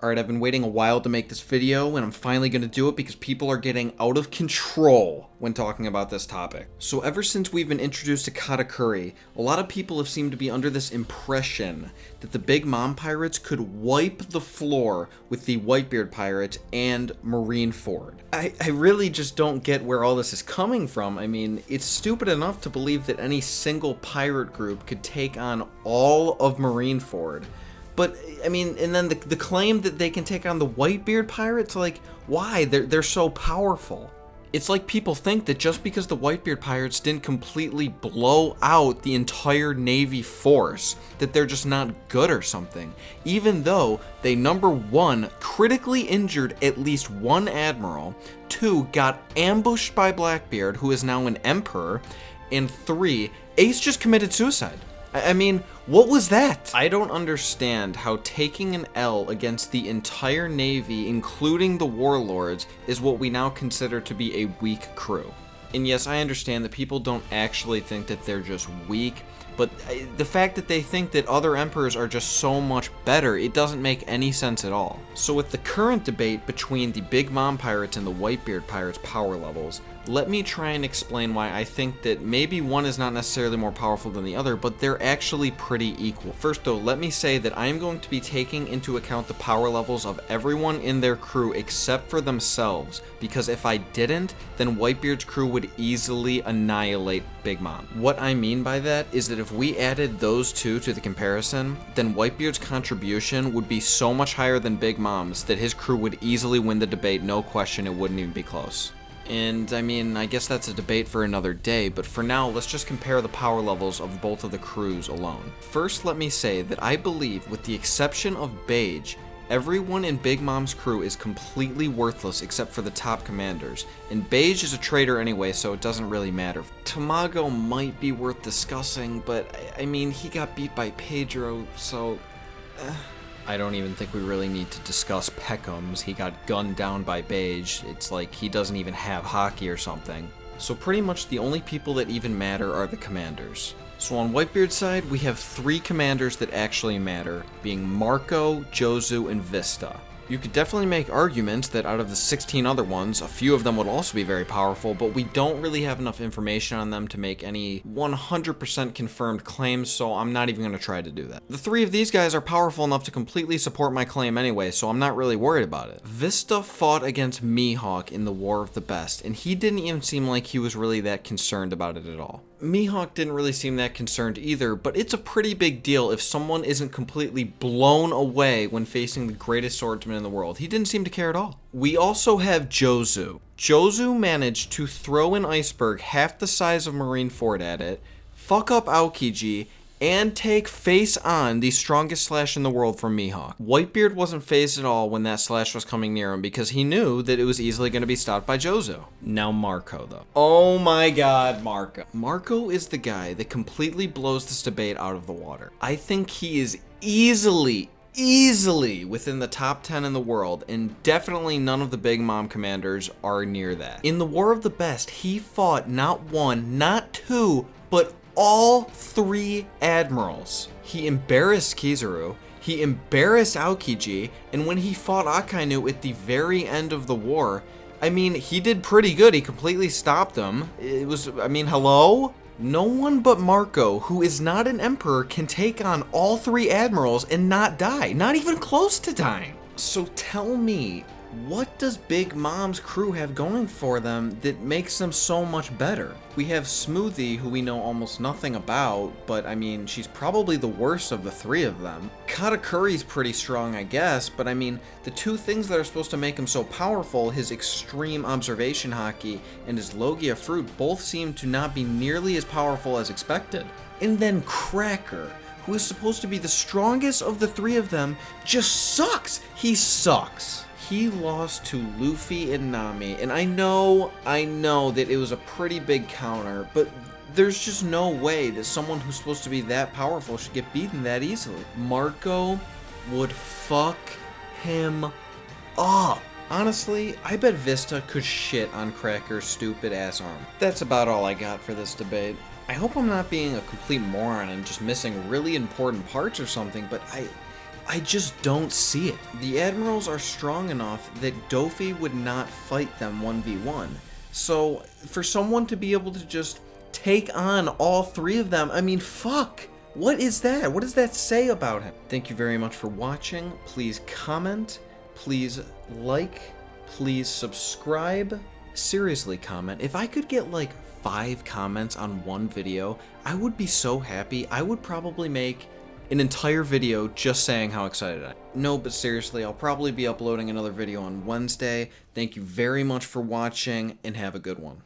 Alright, I've been waiting a while to make this video, and I'm finally going to do it because people are getting out of control when talking about this topic. So ever since we've been introduced to Katakuri, a lot of people have seemed to be under this impression that the Big Mom Pirates could wipe the floor with the Whitebeard Pirates and Marineford. I really just don't get where all this is coming from. I mean, it's stupid enough to believe that any single pirate group could take on all of Marineford. But, I mean, and then the claim that they can take on the Whitebeard Pirates, like, why? They're so powerful. It's like people think that just because the Whitebeard Pirates didn't completely blow out the entire Navy force, that they're just not good or something. Even though they, number one, critically injured at least one admiral, two, got ambushed by Blackbeard, who is now an emperor, and three, Ace just committed suicide. I mean, what was that? I don't understand how taking an L against the entire Navy, including the warlords, is what we now consider to be a weak crew. And yes, I understand that people don't actually think that they're just weak, but the fact that they think that other emperors are just so much better, it doesn't make any sense at all. So with the current debate between the Big Mom Pirates and the Whitebeard Pirates power levels, let me try and explain why I think that maybe one is not necessarily more powerful than the other, but they're actually pretty equal. First though, let me say that I am going to be taking into account the power levels of everyone in their crew except for themselves, because if I didn't, then Whitebeard's crew would easily annihilate Big Mom. What I mean by that is that if we added those two to the comparison, then Whitebeard's contribution would be so much higher than Big Mom's that his crew would easily win the debate, no question, it wouldn't even be close. And I mean, I guess that's a debate for another day, but for now, let's just compare the power levels of both of the crews alone. First, let me say that I believe, with the exception of Beige, everyone in Big Mom's crew is completely worthless except for the top commanders, and Beige is a traitor anyway, so it doesn't really matter. Tamago might be worth discussing, but I mean, he got beat by Pedro, so... I don't even think we really need to discuss Peckham's. He got gunned down by Beige. It's like he doesn't even have hockey or something. So pretty much the only people that even matter are the commanders. So on Whitebeard's side, we have three commanders that actually matter, being Marco, Jozu, and Vista. You could definitely make arguments that out of the 16 other ones, a few of them would also be very powerful, but we don't really have enough information on them to make any 100% confirmed claims, so I'm not even going to try to do that. The three of these guys are powerful enough to completely support my claim anyway, so I'm not really worried about it. Vista fought against Mihawk in the War of the Best, and he didn't even seem like he was really that concerned about it at all. Mihawk didn't really seem that concerned either, but it's a pretty big deal if someone isn't completely blown away when facing the greatest swordsman in the world. He didn't seem to care at all. We also have Jozu. Jozu managed to throw an iceberg half the size of Marineford at it, fuck up Aokiji, and take face on the strongest slash in the world from Mihawk. Whitebeard wasn't phased at all when that slash was coming near him because he knew that it was easily going to be stopped by Jozu. Now Marco though. Oh my god, Marco. Marco is the guy that completely blows this debate out of the water. I think he is easily within the top 10 in the world, and definitely none of the Big Mom commanders are near that. In the War of the Best, he fought not one, not two, but all three admirals. He embarrassed Kizaru, he embarrassed Aokiji, and when he fought Akainu at the very end of the war, I mean, he did pretty good. He completely stopped them. It was, I mean, hello? No one but Marco, who is not an emperor, can take on all three admirals and not die. Not even close to dying. So tell me, what does Big Mom's crew have going for them that makes them so much better? We have Smoothie, who we know almost nothing about, but I mean, she's probably the worst of the three of them. Katakuri's pretty strong, I guess, but I mean, the two things that are supposed to make him so powerful, his extreme observation hockey and his Logia fruit, both seem to not be nearly as powerful as expected. And then Cracker, who is supposed to be the strongest of the three of them, just sucks. He sucks. He lost to Luffy and Nami, and I know that it was a pretty big counter, but there's just no way that someone who's supposed to be that powerful should get beaten that easily. Marco would fuck him up. Honestly, I bet Vista could shit on Cracker's stupid ass arm. That's about all I got for this debate. I hope I'm not being a complete moron and just missing really important parts or something, but I just don't see it. The admirals are strong enough that Dofi would not fight them 1v1. So for someone to be able to just take on all three of them, I mean, fuck. What is that? What does that say about him? Thank you very much for watching. Please comment. Please like. Please subscribe. Seriously, comment. If I could get like 5 comments on one video, I would be so happy. I would probably make an entire video just saying how excited I am. No, but seriously, I'll probably be uploading another video on Wednesday. Thank you very much for watching, and have a good one.